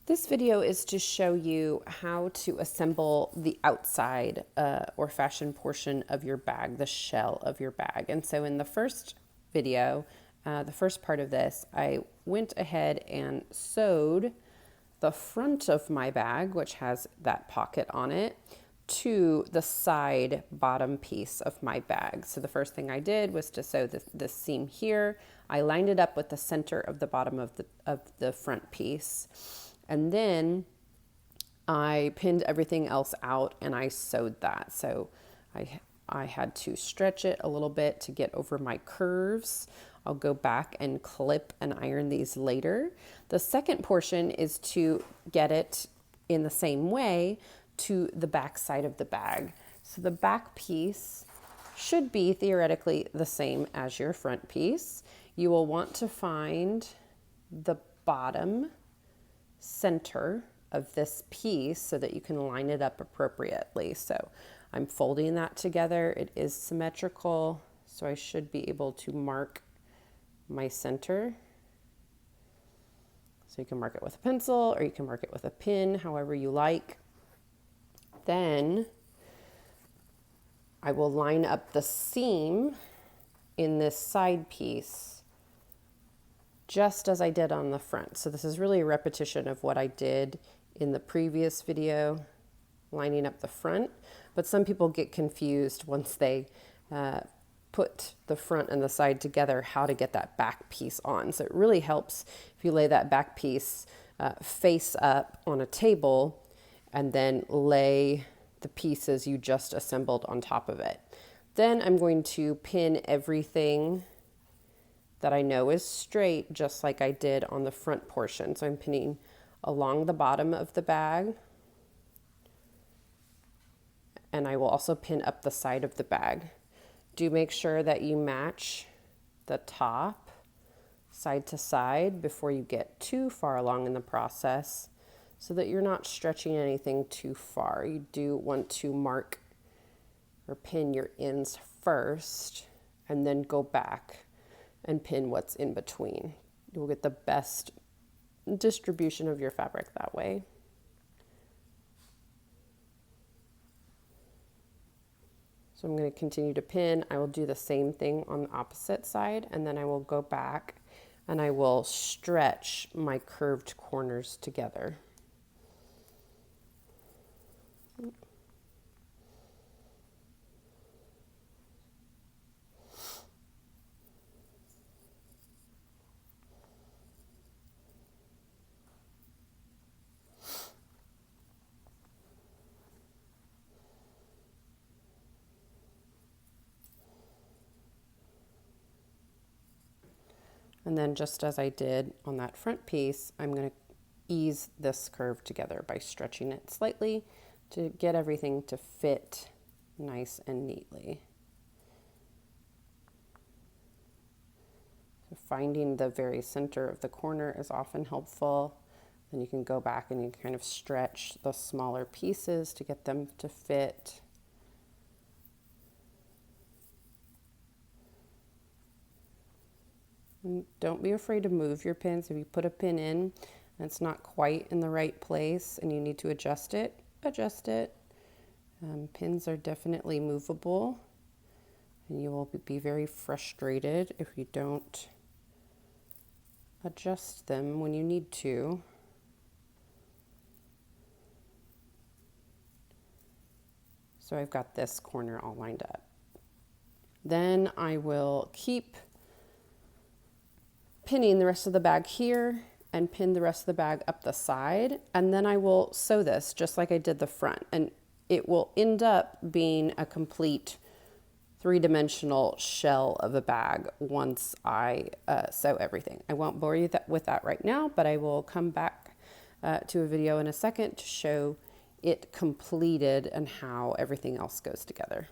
This video is to show you how to assemble the outside or fashion portion of your bag, the shell of your bag. And so in the first video, the first part of this, I went ahead and sewed the front of my bag, which has that pocket on it, to the side bottom piece of my bag. So the first thing I did was to sew this seam here. I lined it up with the center of the bottom of the front piece. And then I pinned everything else out and I sewed that. So I had to stretch it a little bit to get over my curves. I'll go back and clip and iron these later. The second portion is to get it in the same way to the back side of the bag. So the back piece should be theoretically the same as your front piece. You will want to find the bottom center of this piece so that you can line it up appropriately. So I'm folding that together. It is symmetrical, so I should be able to mark my center. So you can mark it with a pencil or you can mark it with a pin, however you like. Then I will line up the seam in this side piece just as I did on the front. So this is really a repetition of what I did in the previous video, lining up the front. But some people get confused once they put the front and the side together, how to get that back piece on. So it really helps if you lay that back piece face up on a table and then lay the pieces you just assembled on top of it. Then I'm going to pin everything that I know is straight, just like I did on the front portion. So I'm pinning along the bottom of the bag, and I will also pin up the side of the bag. Do make sure that you match the top side to side before you get too far along in the process so that you're not stretching anything too far. You do want to mark or pin your ends first and then go back and pin what's in between. You will get the best distribution of your fabric that way. So I'm going to continue to pin. I will do the same thing on the opposite side, and then I will go back and I will stretch my curved corners together. And then just as I did on that front piece, I'm going to ease this curve together by stretching it slightly to get everything to fit nice and neatly. So finding the very center of the corner is often helpful. Then you can go back and you kind of stretch the smaller pieces to get them to fit. And don't be afraid to move your pins. If you put a pin in and it's not quite in the right place and you need to adjust it, adjust it. Pins are definitely movable, and you will be very frustrated if you don't adjust them when you need to. So I've got this corner all lined up. Then I will keep pinning the rest of the bag here and pin the rest of the bag up the side, and then I will sew this just like I did the front, and it will end up being a complete three-dimensional shell of a bag once I sew everything. I won't bore you with that right now, but I will come back to a video in a second to show it completed and how everything else goes together.